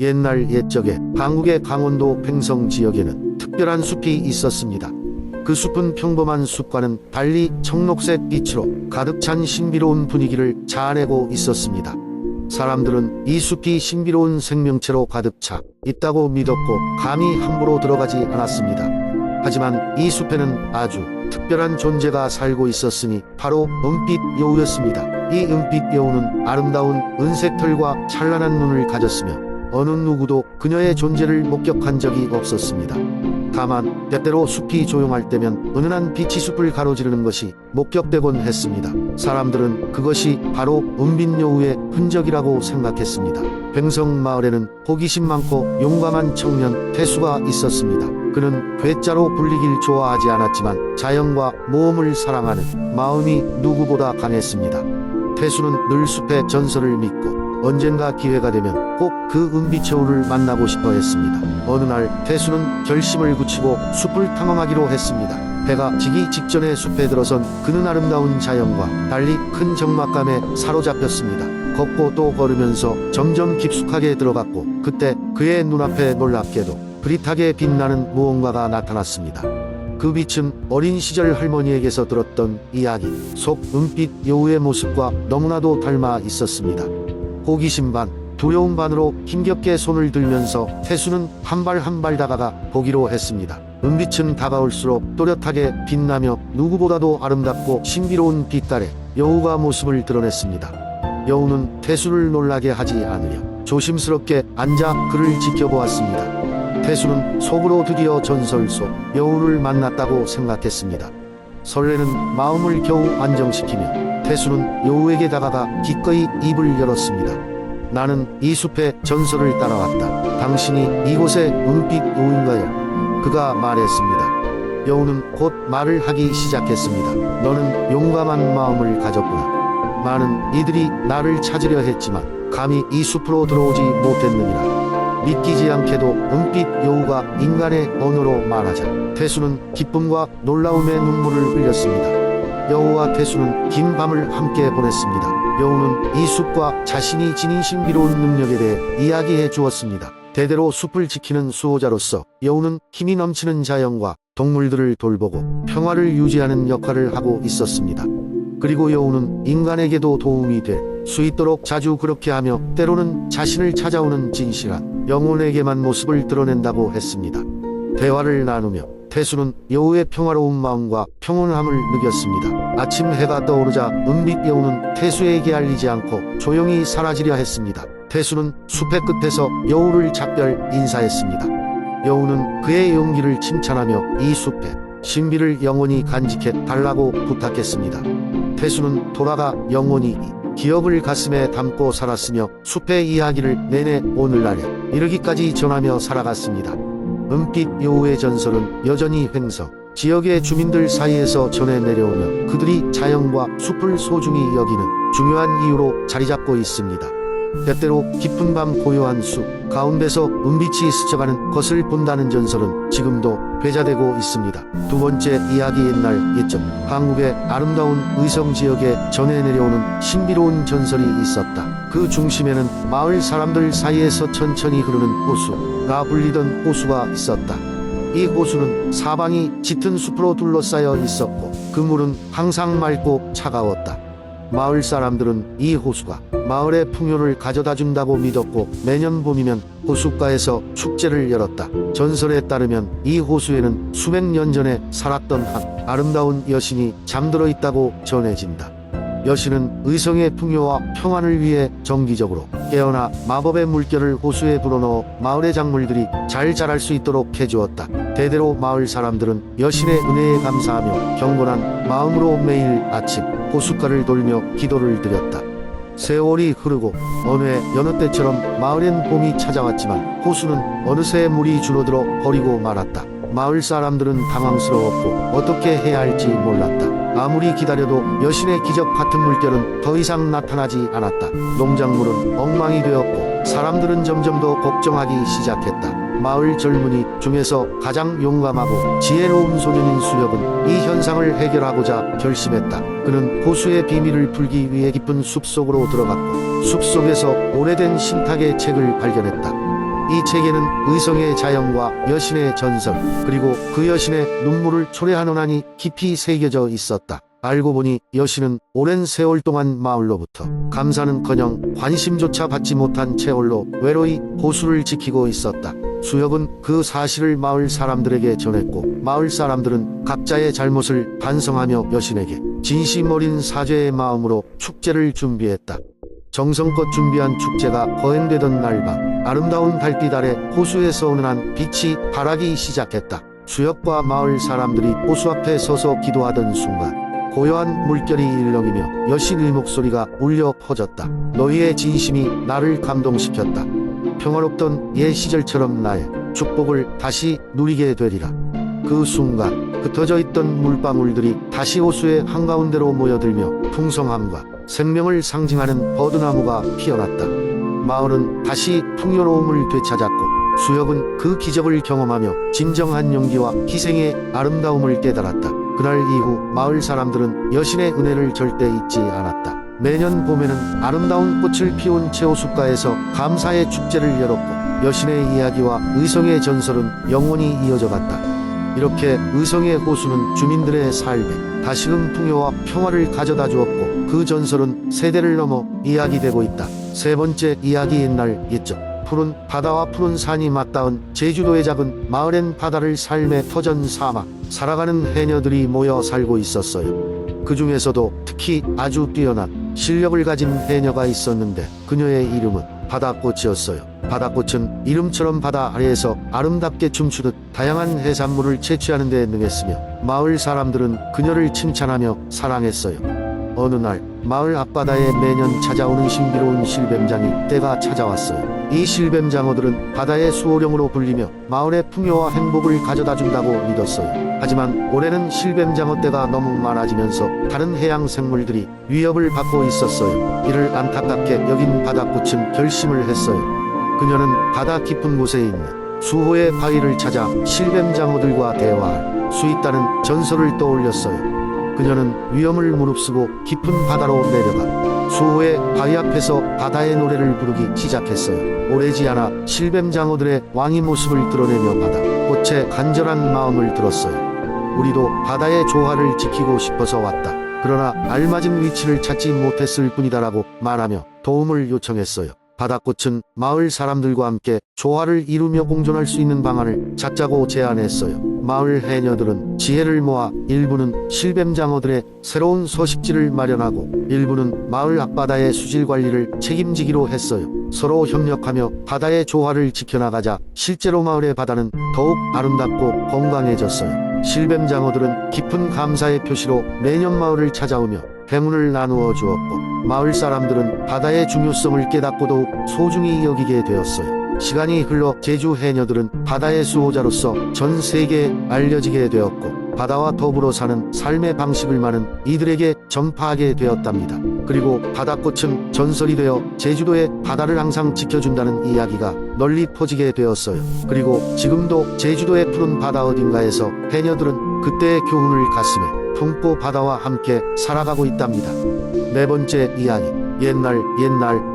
옛날 옛적에 한국의 강원도 횡성 지역에는 특별한 숲이 있었습니다. 그 숲은 평범한 숲과는 달리 청록색 빛으로 가득 찬 신비로운 분위기를 자아내고 있었습니다. 사람들은 이 숲이 신비로운 생명체로 가득 차 있다고 믿었고 감히 함부로 들어가지 않았습니다. 하지만 이 숲에는 아주 특별한 존재가 살고 있었으니 바로 은빛 여우였습니다. 이 은빛 여우는 아름다운 은색 털과 찬란한 눈을 가졌으며 어느 누구도 그녀의 존재를 목격한 적이 없었습니다. 다만 때때로 숲이 조용할 때면 은은한 빛이 숲을 가로지르는 것이 목격되곤 했습니다. 사람들은 그것이 바로 은빛 여우의 흔적이라고 생각했습니다. 횡성 마을에는 호기심 많고 용감한 청년 태수가 있었습니다. 그는 괴짜로 불리길 좋아하지 않았지만 자연과 모험을 사랑하는 마음이 누구보다 강했습니다. 태수는 늘 숲의 전설을 믿고 언젠가 기회가 되면 꼭 그 은빛 여우를 만나고 싶어 했습니다. 어느 날 태수는 결심을 굳히고 숲을 탐험하기로 했습니다. 해가 지기 직전에 숲에 들어선 그는 아름다운 자연과 달리 큰 적막감에 사로잡혔습니다. 걷고 또 걸으면서 점점 깊숙하게 들어갔고 그때 그의 눈앞에 놀랍게도 흐릿하게 빛나는 무언가가 나타났습니다. 그 빛은 어린 시절 할머니에게서 들었던 이야기 속 은빛 여우의 모습과 너무나도 닮아 있었습니다. 호기심 반 두려움 반으로 힘겹게 손을 들면서 태수는 한 발 한 발 다가가 보기로 했습니다. 은빛은 다가올수록 또렷하게 빛나며 누구보다도 아름답고 신비로운 빛 아래 여우가 모습을 드러냈습니다. 여우는 태수를 놀라게 하지 않으려 조심스럽게 앉아 그를 지켜보았습니다. 태수는 속으로 드디어 전설 속 여우를 만났다고 생각했습니다. 설레는 마음을 겨우 안정시키며 태수는 여우에게 다가가 기꺼이 입을 열었습니다. 나는 이 숲의 전설을 따라왔다. 당신이 이곳의 은빛 여우인가요? 그가 말했습니다. 여우는 곧 말을 하기 시작했습니다. 너는 용감한 마음을 가졌구나. 많은 이들이 나를 찾으려 했지만 감히 이 숲으로 들어오지 못했느니라. 믿기지 않게도 은빛 여우가 인간의 언어로 말하자 태수는 기쁨과 놀라움의 눈물을 흘렸습니다. 여우와 태수는 긴 밤을 함께 보냈습니다. 여우는 이 숲과 자신이 지닌 신비로운 능력에 대해 이야기해 주었습니다. 대대로 숲을 지키는 수호자로서 여우는 힘이 넘치는 자연과 동물들을 돌보고 평화를 유지하는 역할을 하고 있었습니다. 그리고 여우는 인간에게도 도움이 될 수 있도록 자주 그렇게 하며 때로는 자신을 찾아오는 진실한 영혼에게만 모습을 드러낸다고 했습니다. 대화를 나누며 태수는 여우의 평화로운 마음과 평온함을 느꼈습니다. 아침 해가 떠오르자 은빛 여우는 태수에게 알리지 않고 조용히 사라지려 했습니다. 태수는 숲의 끝에서 여우를 작별 인사했습니다. 여우는 그의 용기를 칭찬하며 이 숲의 신비를 영원히 간직해 달라고 부탁했습니다. 태수는 돌아가 영원히 이 기억을 가슴에 담고 살았으며 숲의 이야기를 내내 오늘날에 이르기까지 전하며 살아갔습니다. 은빛 여우의 전설은 여전히 횡성 지역의 주민들 사이에서 전해 내려오며 그들이 자연과 숲을 소중히 여기는 중요한 이유로 자리잡고 있습니다. 때때로 깊은 밤 고요한 숲 가운데서 은빛이 스쳐가는 것을 본다는 전설은 지금도 회자되고 있습니다. 두 번째 이야기 옛날 옛적 한국의 아름다운 의성 지역에 전해 내려오는 신비로운 전설이 있었다. 그 중심에는 마을 사람들 사이에서 천천히 흐르는 호수가 불리던 호수가 있었다. 이 호수는 사방이 짙은 숲으로 둘러싸여 있었고 그 물은 항상 맑고 차가웠다. 마을 사람들은 이 호수가 마을의 풍요를 가져다 준다고 믿었고 매년 봄이면 호숫가에서 축제를 열었다. 전설에 따르면 이 호수에는 수백 년 전에 살았던 한 아름다운 여신이 잠들어 있다고 전해진다. 여신은 의성의 풍요와 평안을 위해 정기적으로 깨어나 마법의 물결을 호수에 불어넣어 마을의 작물들이 잘 자랄 수 있도록 해주었다. 대대로 마을 사람들은 여신의 은혜에 감사하며 경건한 마음으로 매일 아침 호숫가를 돌며 기도를 드렸다. 세월이 흐르고 어느 해 여느 때처럼 마을엔 봄이 찾아왔지만 호수는 어느새 물이 줄어들어 버리고 말았다. 마을 사람들은 당황스러웠고 어떻게 해야 할지 몰랐다. 아무리 기다려도 여신의 기적 같은 물결은 더 이상 나타나지 않았다. 농작물은 엉망이 되었고 사람들은 점점 더 걱정하기 시작했다. 마을 젊은이 중에서 가장 용감하고 지혜로운 소년인 수혁은 이 현상을 해결하고자 결심했다. 그는 호수의 비밀을 풀기 위해 깊은 숲속으로 들어갔고 숲속에서 오래된 신탁의 책을 발견했다. 이 책에는 의성의 자연과 여신의 전설, 그리고 그 여신의 눈물을 초래한 원한이 깊이 새겨져 있었다. 알고 보니 여신은 오랜 세월 동안 마을로부터 감사는커녕 관심조차 받지 못한 채 홀로 외로이 호수를 지키고 있었다. 수혁은 그 사실을 마을 사람들에게 전했고, 마을 사람들은 각자의 잘못을 반성하며 여신에게 진심 어린 사죄의 마음으로 축제를 준비했다. 정성껏 준비한 축제가 거행되던 날 밤, 아름다운 달빛 아래 호수에서 은은한 빛이 발하기 시작했다. 수혁과 마을 사람들이 호수 앞에 서서 기도하던 순간 고요한 물결이 일렁이며 여신의 목소리가 울려 퍼졌다. 너희의 진심이 나를 감동시켰다. 평화롭던 옛 시절처럼 나의 축복을 다시 누리게 되리라. 그 순간 흩어져 있던 물방울들이 다시 호수의 한가운데로 모여들며 풍성함과 생명을 상징하는 버드나무가 피어났다. 마을은 다시 풍요로움을 되찾았고, 수혁은 그 기적을 경험하며 진정한 용기와 희생의 아름다움을 깨달았다. 그날 이후 마을 사람들은 여신의 은혜를 절대 잊지 않았다. 매년 봄에는 아름다운 꽃을 피운 채호숫가에서 감사의 축제를 열었고, 여신의 이야기와 의성의 전설은 영원히 이어져 갔다. 이렇게 의성의 호수는 주민들의 삶에 다시금 풍요와 평화를 가져다 주었고, 그 전설은 세대를 넘어 이야기되고 있다. 세 번째 이야기. 옛날 옛적 푸른 바다와 푸른 산이 맞닿은 제주도의 작은 마을엔 바다를 삶의 터전 삼아 살아가는 해녀들이 모여 살고 있었어요. 그 중에서도 특히 아주 뛰어난 실력을 가진 해녀가 있었는데, 그녀의 이름은 바다꽃이었어요. 바다꽃은 이름처럼 바다 아래에서 아름답게 춤추듯 다양한 해산물을 채취하는 데 능했으며, 마을 사람들은 그녀를 칭찬하며 사랑했어요. 어느 날 마을 앞바다에 매년 찾아오는 신비로운 실뱀장이 때가 찾아왔어요. 이 실뱀장어들은 바다의 수호령으로 불리며 마을의 풍요와 행복을 가져다 준다고 믿었어요. 하지만 올해는 실뱀장어 때가 너무 많아지면서 다른 해양 생물들이 위협을 받고 있었어요. 이를 안타깝게 여긴 바다꽃은 결심을 했어요. 그녀는 바다 깊은 곳에 있는 수호의 바위를 찾아 실뱀장어들과 대화할 수 있다는 전설을 떠올렸어요. 그녀는 위험을 무릅쓰고 깊은 바다로 내려가 수호의 바위 앞에서 바다의 노래를 부르기 시작했어요. 오래지 않아 실뱀장어들의 왕의 모습을 드러내며 바다꽃의 간절한 마음을 들었어요. 우리도 바다의 조화를 지키고 싶어서 왔다. 그러나 알맞은 위치를 찾지 못했을 뿐이다라고 말하며 도움을 요청했어요. 바다꽃은 마을 사람들과 함께 조화를 이루며 공존할 수 있는 방안을 찾자고 제안했어요. 마을 해녀들은 지혜를 모아 일부는 실뱀장어들의 새로운 서식지를 마련하고, 일부는 마을 앞바다의 수질 관리를 책임지기로 했어요. 서로 협력하며 바다의 조화를 지켜나가자 실제로 마을의 바다는 더욱 아름답고 건강해졌어요. 실뱀장어들은 깊은 감사의 표시로 매년 마을을 찾아오며 행운을 나누어 주었고, 마을 사람들은 바다의 중요성을 깨닫고 더욱 소중히 여기게 되었어요. 시간이 흘러 제주 해녀들은 바다의 수호자로서 전 세계에 알려지게 되었고, 바다와 더불어 사는 삶의 방식을 많은 이들에게 전파하게 되었답니다. 그리고 바다꽃은 전설이 되어 제주도의 바다를 항상 지켜준다는 이야기가 널리 퍼지게 되었어요. 그리고 지금도 제주도의 푸른 바다 어딘가에서 해녀들은 그때의 교훈을 가슴에 품고 바다와 함께 살아가고 있답니다. 네 번째 이야기. 옛날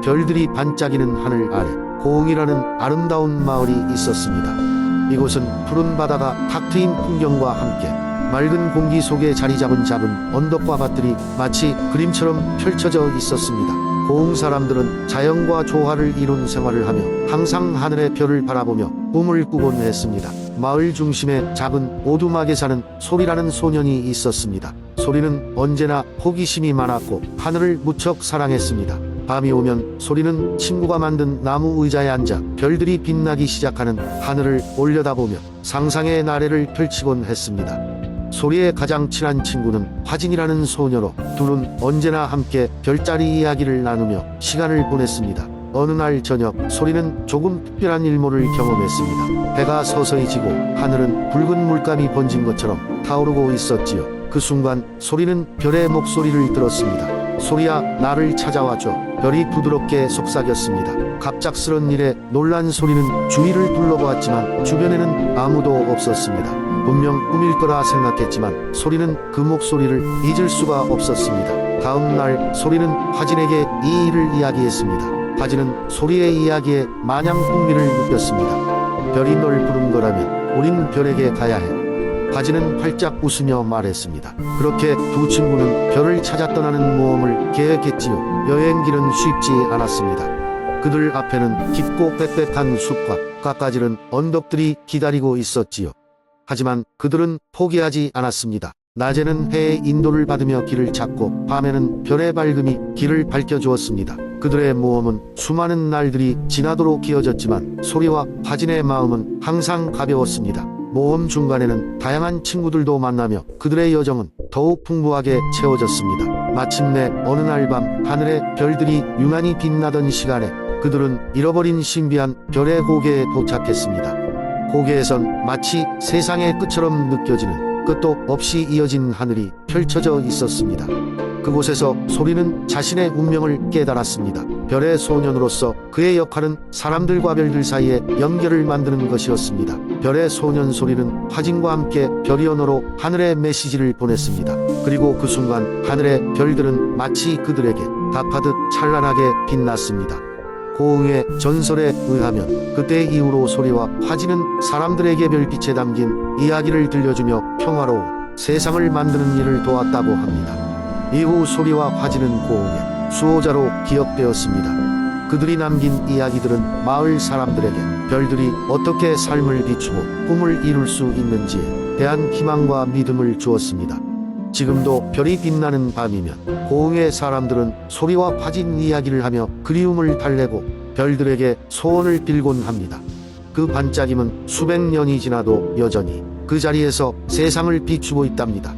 별들이 반짝이는 하늘 아래 고흥이라는 아름다운 마을이 있었습니다. 이곳은 푸른 바다가 탁 트인 풍경과 함께 맑은 공기 속에 자리 잡은 작은 언덕과 밭들이 마치 그림처럼 펼쳐져 있었습니다. 고흥 사람들은 자연과 조화를 이룬 생활을 하며 항상 하늘의 별을 바라보며 꿈을 꾸곤 했습니다. 마을 중심에 작은 오두막에 사는 소리라는 소년이 있었습니다. 소리는 언제나 호기심이 많았고 하늘을 무척 사랑했습니다. 밤이 오면 소리는 친구가 만든 나무 의자에 앉아 별들이 빛나기 시작하는 하늘을 올려다보며 상상의 나래를 펼치곤 했습니다. 소리의 가장 친한 친구는 화진이라는 소녀로 둘은 언제나 함께 별자리 이야기를 나누며 시간을 보냈습니다. 어느 날 저녁, 소리는 조금 특별한 일몰을 경험했습니다. 해가 서서히 지고 하늘은 붉은 물감이 번진 것처럼 타오르고 있었지요. 그 순간 소리는 별의 목소리를 들었습니다. 소리야, 나를 찾아와줘. 별이 부드럽게 속삭였습니다. 갑작스런 일에 놀란 소리는 주위를 둘러보았지만 주변에는 아무도 없었습니다. 분명 꿈일 거라 생각했지만 소리는 그 목소리를 잊을 수가 없었습니다. 다음 날 소리는 화진에게 이 일을 이야기했습니다. 화진은 소리의 이야기에 마냥 흥미를 느꼈습니다. 별이 널 부른 거라면 우린 별에게 가야 해. 화진은 활짝 웃으며 말했습니다. 그렇게 두 친구는 별을 찾아 떠나는 모험을 계획했지요. 여행길은 쉽지 않았습니다. 그들 앞에는 깊고 빽빽한 숲과 깎아지른 언덕들이 기다리고 있었지요. 하지만 그들은 포기하지 않았습니다. 낮에는 해의 인도를 받으며 길을 찾고 밤에는 별의 밝음이 길을 밝혀주었습니다. 그들의 모험은 수많은 날들이 지나도록 이어졌지만 소리와 화진의 마음은 항상 가벼웠습니다. 모험 중간에는 다양한 친구들도 만나며 그들의 여정은 더욱 풍부하게 채워졌습니다. 마침내 어느 날 밤 하늘의 별들이 유난히 빛나던 시간에 그들은 잃어버린 신비한 별의 고개에 도착했습니다. 고개에선 마치 세상의 끝처럼 느껴지는 끝도 없이 이어진 하늘이 펼쳐져 있었습니다. 그곳에서 소리는 자신의 운명을 깨달았습니다. 별의 소년으로서 그의 역할은 사람들과 별들 사이에 연결을 만드는 것이었습니다. 별의 소년 소리는 화진과 함께 별의 언어로 하늘의 메시지를 보냈습니다. 그리고 그 순간 하늘의 별들은 마치 그들에게 답하듯 찬란하게 빛났습니다. 고흥의 전설에 의하면 그때 이후로 소리와 화진은 사람들에게 별빛에 담긴 이야기를 들려주며 평화로운 세상을 만드는 일을 도왔다고 합니다. 이후 소리와 화진은 고흥의 수호자로 기억되었습니다. 그들이 남긴 이야기들은 마을 사람들에게 별들이 어떻게 삶을 비추고 꿈을 이룰 수 있는지에 대한 희망과 믿음을 주었습니다. 지금도 별이 빛나는 밤이면 고흥의 사람들은 소리와 화진 이야기를 하며 그리움을 달래고 별들에게 소원을 빌곤 합니다. 그 반짝임은 수백 년이 지나도 여전히 그 자리에서 세상을 비추고 있답니다.